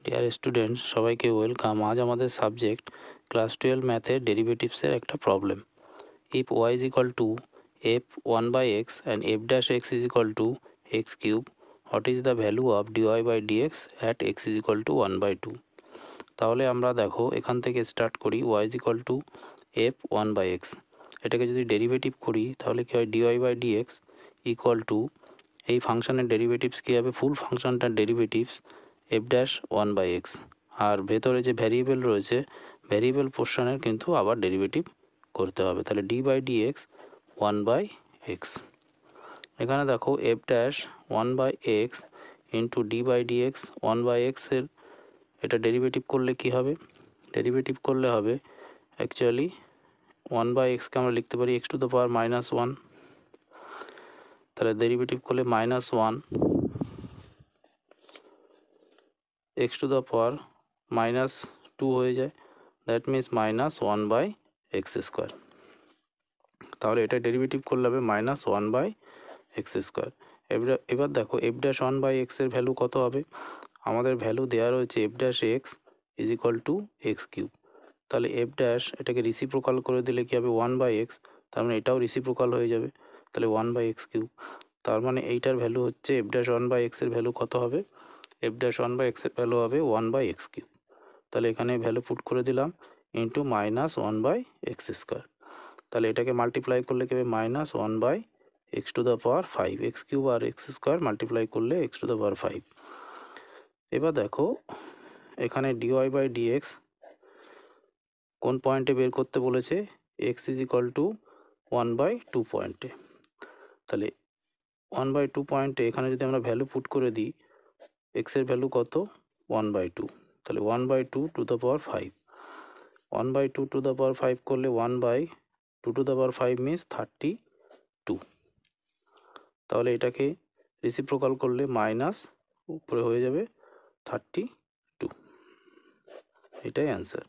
Dear students, সবাইকে welcome. আজ আমাদের সাবজেক্ট ক্লাস 12 ম্যাথের ডেরিভেটিভসের একটা problem. If y is equal to f 1/x and f dash x is equal to x cube, what is the value of dy by dx at x is equal to 1/2। তাহলে আমরা দেখো এখান থেকে start করি। Y is equal to f 1/x, এটাকে যদি derivative করি তাহলে কী হয়, dy by dx equal to এই ফাংশনের ডেরিভেটিভস কী হবে, ফুল ফাংশনটার ডেরিভেটিভস এফ ড্যাশ 1/x, আর ভেতরে যে ভ্যারিয়েবল রয়েছে ভ্যারিয়েবল পোর্শনের কিন্তু আবার ডেরিভেটিভ করতে হবে। তাহলে ডি বাই ডিএক্স 1/x। এখানে দেখো f dash 1/x into d by dx 1/x এর এটা ডেরিভেটিভ করলে কি হবে, ডেরিভেটিভ করলে হবে অ্যাকচুয়ালি 1/xকে আমরা লিখতে পারি এক্স টু দ্য পাওয়ার -1। তাহলে ডেরিভেটিভ করলে -1 এক্স টু দ্য পাওয়ার -2 হয়ে যায়, দ্যাট মিন্স -1/x স্কোয়ার। তাহলে এটা ডেরিভেটিভ করলে হবে -1/x স্কোয়ার। এবার দেখো এফ ড্যাশ 1/x এর ভ্যালু কত হবে, আমাদের ভ্যালু দেওয়া রয়েছে F dash x is equal to x cube. তাহলে এফ ড্যাশ এটাকে রিসিপ্রোকাল করে দিলে কি হবে 1/x, তার মানে এটাও রিসিপ্রোকাল হয়ে যাবে, তাহলে 1/x কিউব। তার মানে এইটার ভ্যালু হচ্ছে এফ ড্যাশ 1/x এর ভ্যালু কত হবে, এফ ড্যাশ 1/x এর ভ্যালু হবে 1/x কিউব। তাহলে এখানে ভ্যালু পুট করে দিলাম ইন্টু -1/x স্কোয়ার। তাহলে এটাকে মাল্টিপ্লাই করলে কি হবে -1/x to the power 5, x cube আর এক্স স্কোয়ার মাল্টিপ্লাই করলে এক্স টু দ্য পাওয়ার 5। এবার দেখো এখানে ডিওয়াই বাই ডিএক্স কোন পয়েন্টে বের করতে বলেছে, এক্স ইজ ইকাল টু 1/2 পয়েন্টে। তাহলে 1/2 পয়েন্টে এখানে যদি আমরা ভ্যালু পুট করে দিই, এক্সের ভ্যালু কত 1/2, তাহলে 1/2 two the power 5, 1/2 two the power 5 করলে 1/2 টু দ্য পাওয়ার 5 মিনস 32। তাহলে এটাকে রিসিপ্রোকাল করলে মাইনাস উপরে হয়ে যাবে 32, এটাই অ্যান্সার।